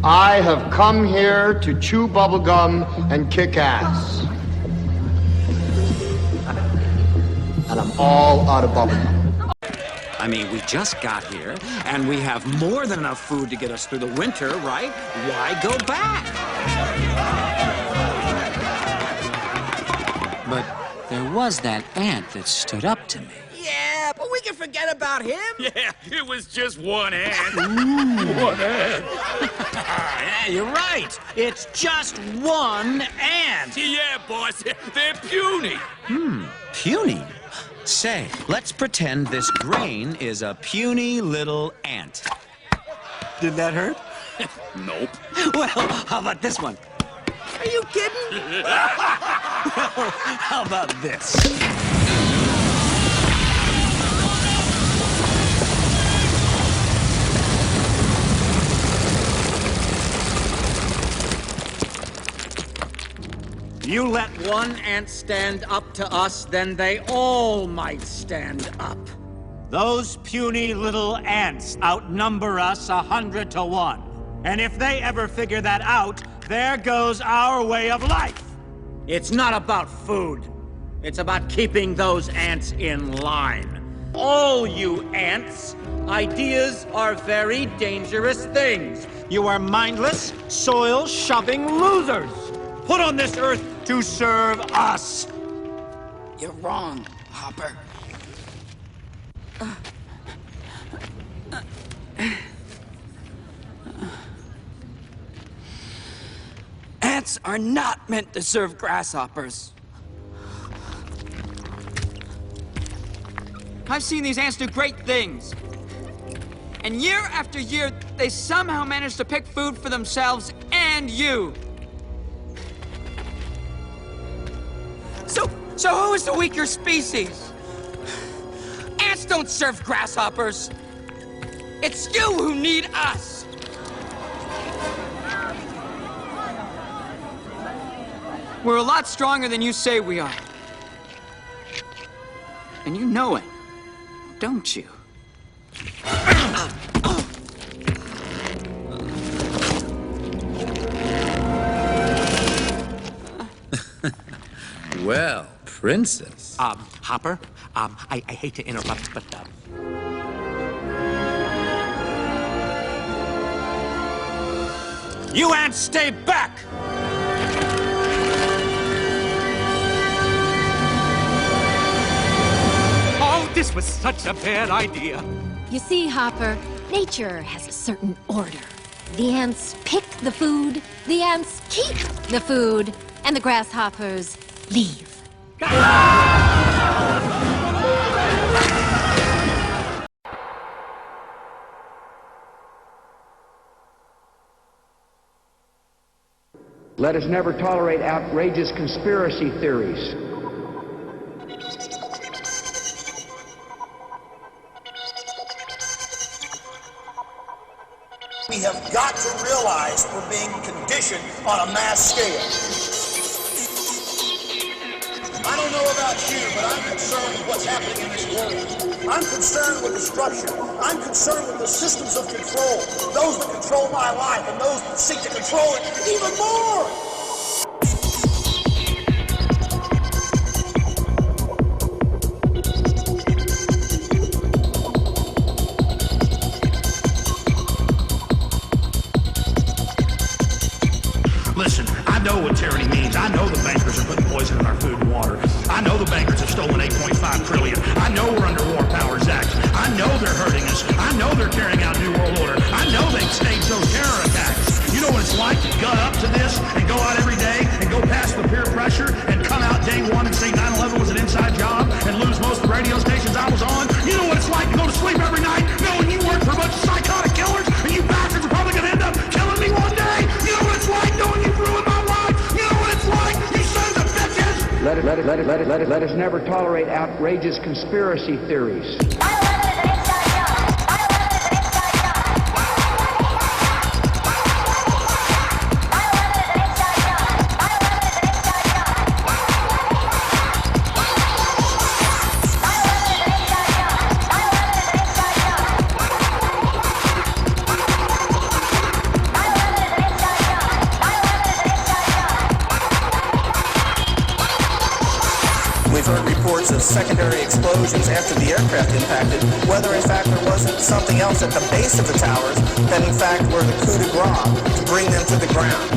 I have come here to chew bubblegum and kick ass. And I'm all out of bubblegum. I mean, we just got here, and we have more than enough food to get us through the winter, right? Why go back? But there was that ant that stood up to me. Yeah, but we can forget about him. Yeah, it was just one ant. Ooh. One ant. Yeah, you're right. It's just one ant. Yeah, boss, they're puny. Puny? Say, let's pretend this grain is a puny little ant. Did that hurt? Nope. Well, how about this one? Are you kidding? Well, how about this? You let one ant stand up to us, then they all might stand up. Those puny little ants outnumber us 100 to 1. And if they ever figure that out, there goes our way of life. It's not about food. It's about keeping those ants in line. All you ants, ideas are very dangerous things. You are mindless, soil-shoving losers, put on this earth to serve us. You're wrong, Hopper. Ants are not meant to serve grasshoppers. I've seen these ants do great things. And year after year, they somehow manage to pick food for themselves and you. So who is the weaker species? Ants don't serve grasshoppers. It's you who need us. We're a lot stronger than you say we are. And you know it, don't you? Well, Princess. Hopper, I hate to interrupt, but, You ants stay back! Oh, this was such a bad idea. You see, Hopper, nature has a certain order. The ants pick the food, the ants keep the food, and the grasshoppers leave. Let us never tolerate outrageous conspiracy theories. We have got to realize we're being conditioned on a mass scale. I don't know about you, but I'm concerned with what's happening in this world. I'm concerned with destruction. I'm concerned with the systems of control, those that control my life and those that seek to control it even more. Listen, I know what tyranny means. I know the bankers are putting poison in our food and water. I know the bankers have stolen 8.5 trillion. I know we're under War Powers Act. I know they're hurting us. I know they're carrying out New World Order. I know they've staged those terror attacks. You know what it's like to gut up to this and go out every day and go past the peer pressure and come out day one and say 9/11 was an inside job and lose most of the radio stations I was on? You know what it's like to go to sleep every night knowing you work for a bunch of psychotic killers and you bastards are probably going to end up killing me one day? You know what it's like knowing you've ruined my life? You know what it's like, you sons of bitches? Let us never tolerate outrageous conspiracy theories. series of secondary explosions after the aircraft impacted, whether in fact there wasn't something else at the base of the towers that in fact were the coup de grace to bring them to the ground.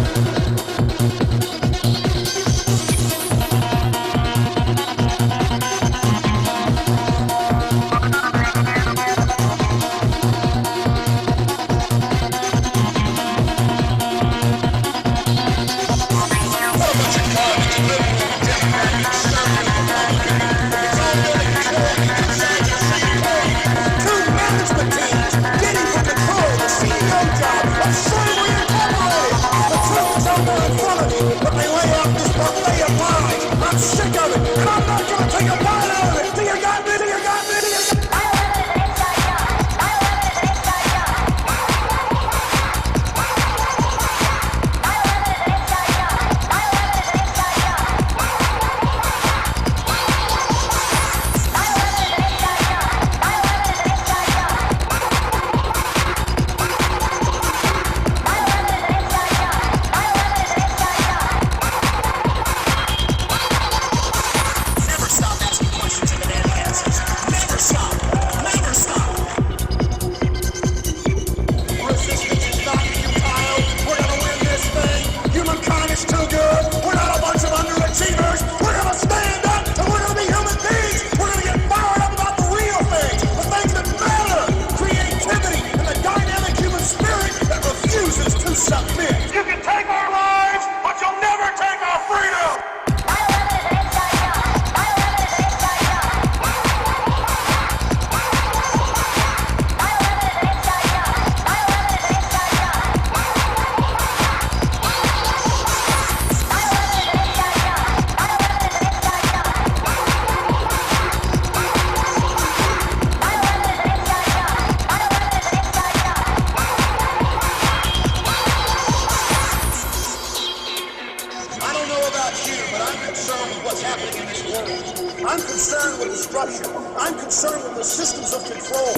I'm concerned with destruction. I'm concerned with the systems of control.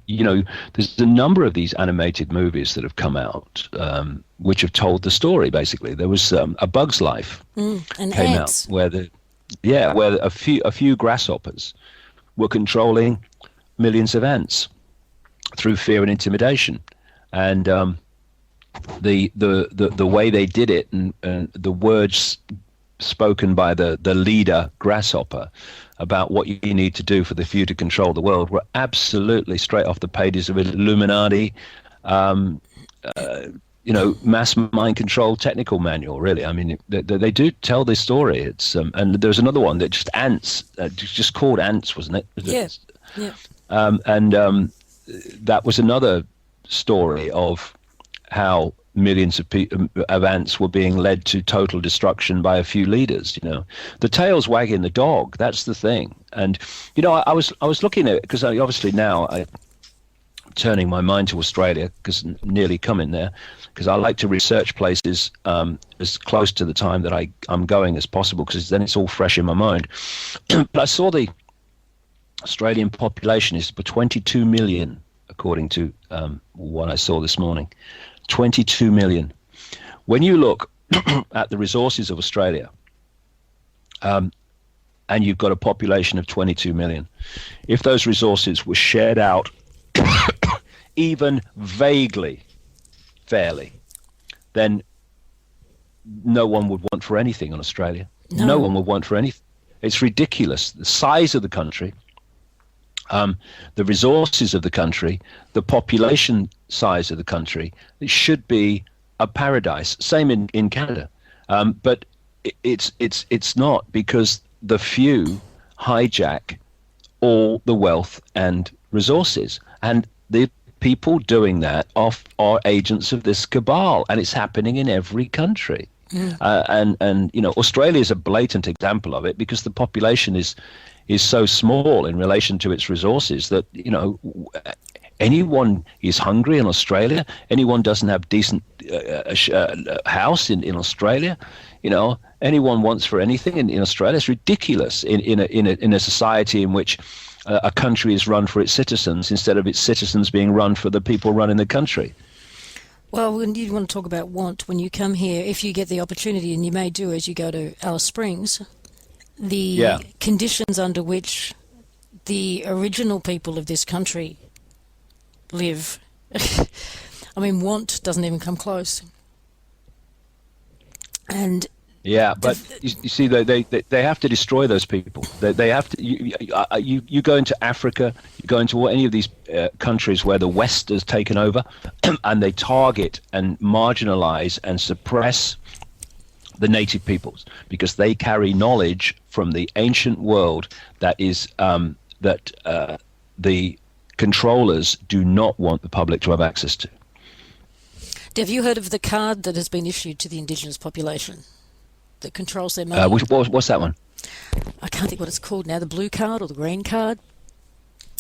You know, there's a number of these animated movies that have come out, which have told the story. Basically, there was A Bug's Life and came ants. out where a few grasshoppers were controlling millions of ants through fear and intimidation, and the way they did it and the words spoken by the leader grasshopper about what you need to do for the few to control the world were absolutely straight off the pages of Illuminati, mass mind control technical manual. Really, I mean, they do tell this story. It's and there's another one that just ants, just called Ants, wasn't it? Yes. Yeah. That was another story of how millions of ants were being led to total destruction by a few leaders. You know, the tail's wagging the dog. That's the thing. And you know, I was looking at it because obviously now I'm turning my mind to Australia because nearly coming there because I like to research places as close to the time that I'm going as possible because then it's all fresh in my mind. But I saw the Australian population is 22 million according to what I saw this morning. 22 million. When you look at the resources of Australia, and you've got a population of 22 million, if those resources were shared out even vaguely fairly, then no one would want for anything on Australia. No one would want for anything. It's ridiculous. The size of the country, the resources of the country, the population size of the country, it should be a paradise. Same in Canada, but it's not because the few hijack all the wealth and resources, and the people doing that are agents of this cabal, and it's happening in every country. And Australia is a blatant example of it because the population is so small in relation to its resources that anyone is hungry in Australia. Anyone doesn't have decent house in Australia. Anyone wants for anything in Australia. It's ridiculous in a society in which a country is run for its citizens instead of its citizens being run for the people running the country. Well, when you want to talk about want, when you come here, if you get the opportunity, and you may do as you go to Alice Springs, the conditions under which the original people of this country live, I mean, want doesn't even come close. And yeah, but you see, they have to destroy those people. They have to. You go into Africa, you go into any of these countries where the West has taken over, and they target and marginalize and suppress the native peoples because they carry knowledge from the ancient world that is the controllers do not want the public to have access to. Have you heard of the card that has been issued to the indigenous population that controls their money? What's that one? I can't think what it's called now, the blue card or the green card.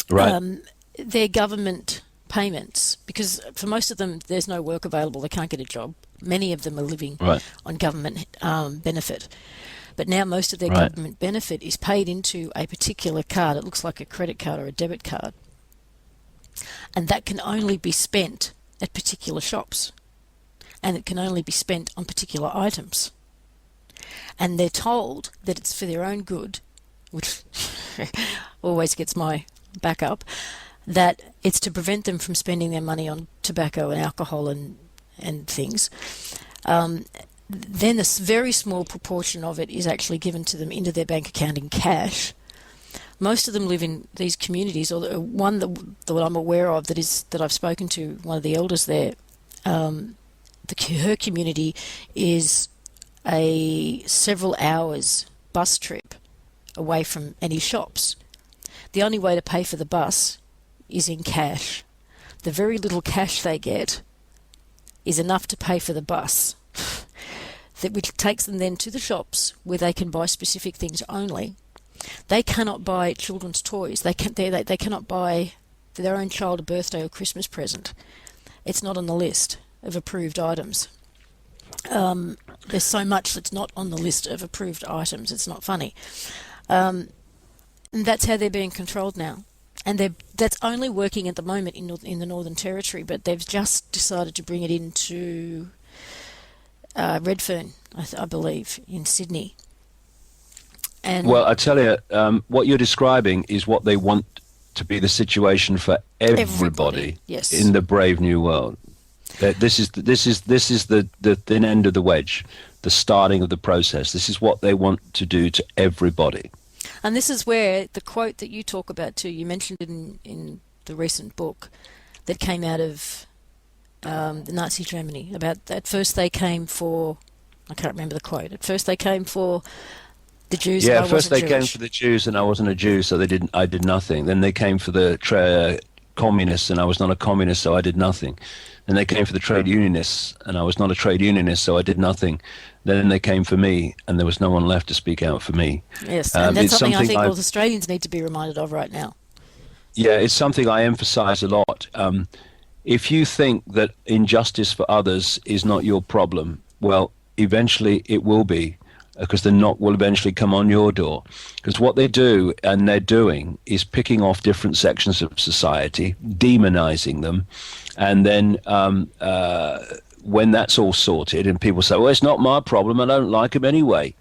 Right. Their government payments, because for most of them there's no work available, they can't get a job. Many of them are living on government benefit. But now most of their government benefit is paid into a particular card. It looks like a credit card or a debit card. And that can only be spent at particular shops. And it can only be spent on particular items. And they're told that it's for their own good, which always gets my back up, that it's to prevent them from spending their money on tobacco and alcohol and things. Then a very small proportion of it is actually given to them into their bank account in cash. Most of them live in these communities, or one that I'm aware of that I've spoken to, one of the elders there, her community is a several hours bus trip away from any shops. The only way to pay for the bus is in cash. The very little cash they get is enough to pay for the bus, which takes them then to the shops where they can buy specific things only. They cannot buy children's toys. They cannot buy their own child a birthday or Christmas present. It's not on the list of approved items. There's so much that's not on the list of approved items. It's not funny. And that's how they're being controlled now. And that's only working at the moment in the Northern Territory, but they've just decided to bring it into Redfern, I believe, in Sydney. And well, I tell you, what you're describing is what they want to be the situation for everybody yes. in the brave new world. This is the thin end of the wedge, the starting of the process. This is what they want to do to everybody. And this is where the quote that you talk about too, you mentioned it in the recent book that came out of the Nazi Germany, about at first they came for, I can't remember the quote, at first they came for the Jews and I wasn't first they Jewish. came for the Jews and I wasn't a Jew, so I did nothing. Then they came for the communists and I was not a communist, so I did nothing. Then they came for the trade unionists and I was not a trade unionist, so I did nothing. Then they came for me and there was no one left to speak out for me. Yes, and that's something I think all Australians need to be reminded of right now. Yeah, it's something I emphasize a lot. If you think that injustice for others is not your problem, well, eventually it will be, because the knock will eventually come on your door. Because what they do, and they're doing, is picking off different sections of society, demonizing them, and then when that's all sorted and people say, well, it's not my problem, I don't like them anyway.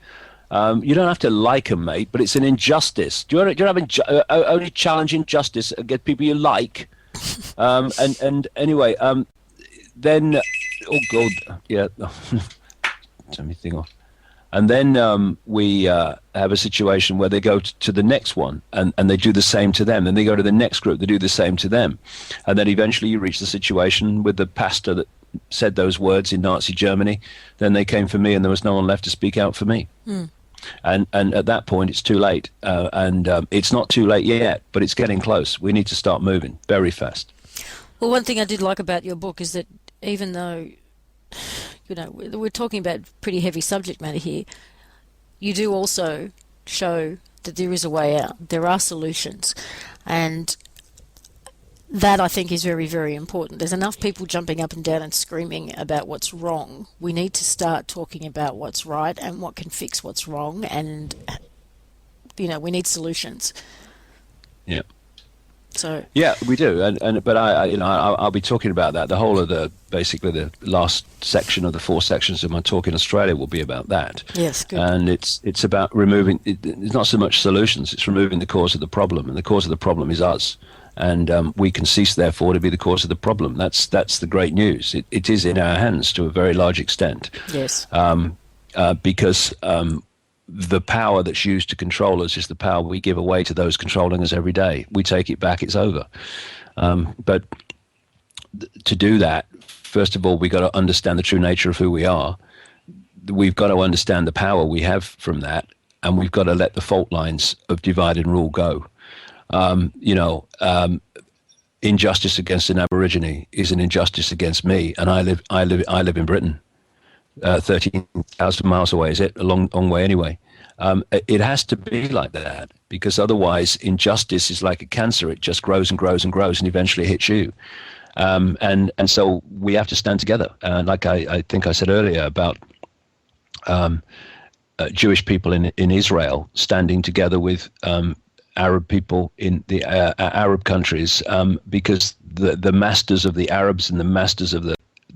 You don't have to like them, mate, but it's an injustice. Do you only challenge injustice against people you like? And anyway, then, oh God, yeah, turn me thing off. And then we have a situation where they go to the next one and they do the same to them. Then they go to the next group, they do the same to them. And then eventually you reach the situation with the pastor that said those words in Nazi Germany. Then they came for me and there was no one left to speak out for me. Mm. And at that point, it's too late. And it's not too late yet, but it's getting close. We need to start moving very fast. Well, one thing I did like about your book is that even though we're talking about pretty heavy subject matter here, you do also show that there is a way out. There are solutions. And that, I think, is very, very important. There's enough people jumping up and down and screaming about what's wrong. We need to start talking about what's right and what can fix what's wrong. And, we need solutions. Yeah. So yeah, we do, but I'll be talking about that. The whole of basically the last section of the 4 sections of my talk in Australia will be about that. Yes, good. And it's about removing. It's not so much solutions; it's removing the cause of the problem, and the cause of the problem is us. And we can cease, therefore, to be the cause of the problem. That's the great news. It is in our hands to a very large extent. Yes. Because the power that's used to control us is the power we give away to those controlling us every day. We take it back, it's over. But to do that, first of all, we've got to understand the true nature of who we are. We've got to understand the power we have from that, and we've got to let the fault lines of divide and rule go. Injustice against an Aborigine is an injustice against me, and I live in Britain. 13,000 miles away, is it? A long way anyway. It has to be like that, because otherwise injustice is like a cancer. It just grows and grows and grows and eventually hits you. And so we have to stand together. Like I think I said earlier about Jewish people in Israel standing together with Arab people in the Arab countries, because the masters of the Arabs and the masters of the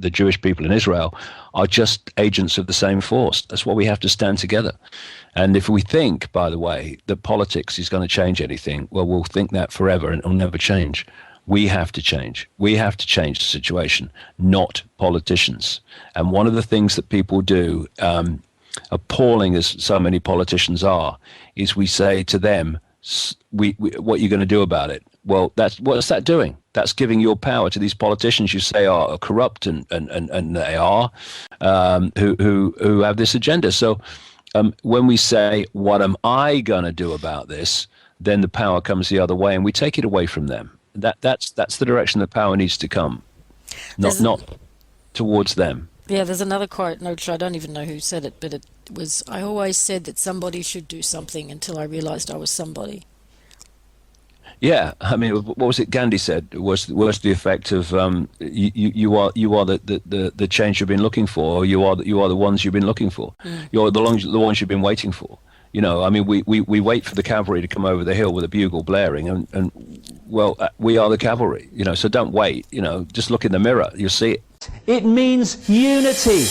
Jewish people in Israel are just agents of the same force. That's why we have to stand together. And if we think, by the way, that politics is going to change anything, well, we'll think that forever and it'll never change. We have to change. We have to change the situation, not politicians. And one of the things that people do, appalling as so many politicians are, is we say to them, what are you going to do about it? Well, what's that doing? That's giving your power to these politicians you say are corrupt, and they are, who have this agenda. So when we say, what am I going to do about this, then the power comes the other way and we take it away from them. That's the direction the power needs to come, not towards them. Yeah, there's another quote, which I don't even know who said it, but it was, I always said that somebody should do something until I realized I was somebody. Yeah, I mean, what was it Gandhi said was the effect of you are the change you've been looking for, or you are the ones you've been looking for. You're the ones you've been waiting for. I mean, we wait for the cavalry to come over the hill with a bugle blaring, and we are the cavalry. So don't wait. Just look in the mirror, you'll see it. It means unity.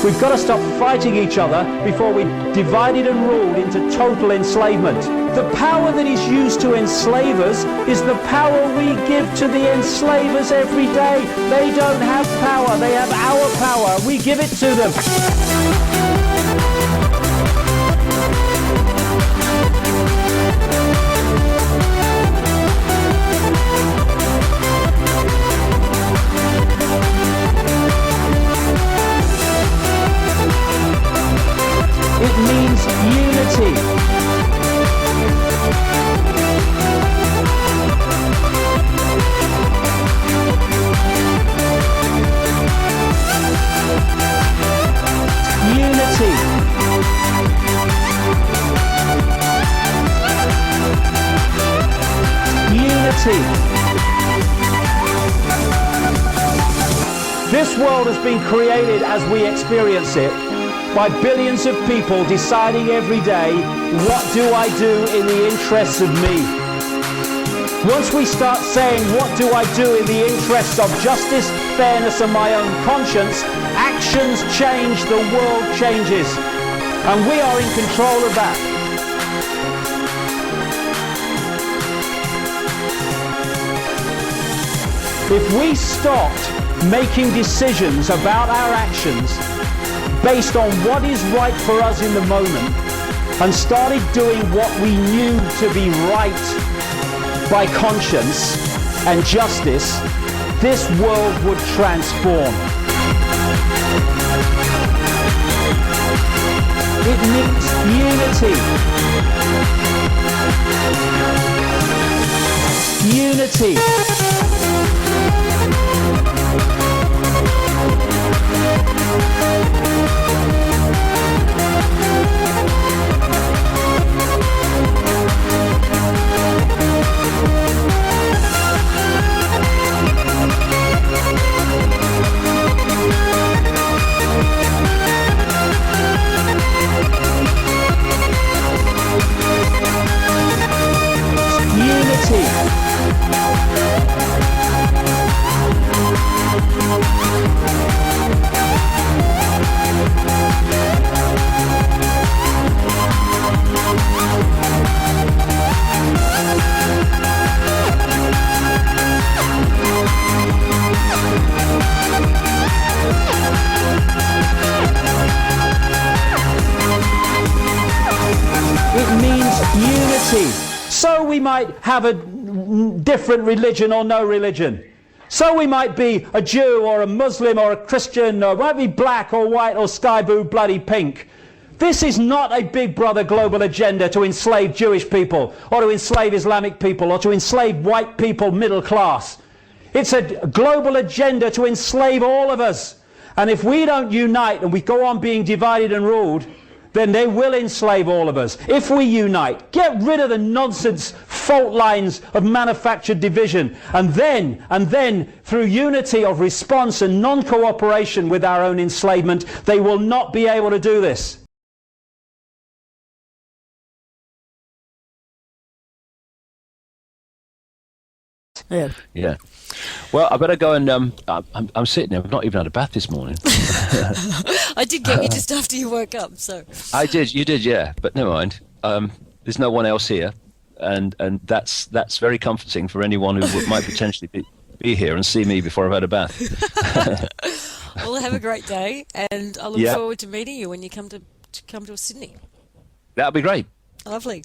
We've got to stop fighting each other before we're divided and ruled into total enslavement. The power that is used to enslave us is the power we give to the enslavers every day. They don't have power, they have our power. We give it to them. It means unity. Unity. Unity. This world has been created as we experience it, by billions of people deciding every day, what do I do in the interests of me? Once we start saying, what do I do in the interests of justice, fairness and my own conscience, actions change, the world changes. And we are in control of that. If we stopped making decisions about our actions based on what is right for us in the moment and started doing what we knew to be right by conscience and justice, this world would transform. It needs unity. Unity. It means unity. So we might have a different religion or no religion. So we might be a Jew or a Muslim or a Christian, or might be black or white or sky blue, bloody pink. This is not a big brother global agenda to enslave Jewish people or to enslave Islamic people or to enslave white people middle class. It's a global agenda to enslave all of us. And if we don't unite and we go on being divided and ruled, then they will enslave all of us. If we unite, get rid of the nonsense fault lines of manufactured division, and then through unity of response and non-cooperation with our own enslavement, they will not be able to do this. Yeah. Well, I better go and I'm sitting there. I've not even had a bath this morning. I did get you just after you woke up, so. I did. You did, yeah. But never mind. There's no one else here, and that's very comforting for anyone who might potentially be here and see me before I've had a bath. Well, have a great day, and I look forward to meeting you when you come to Sydney. That'll be great. Lovely.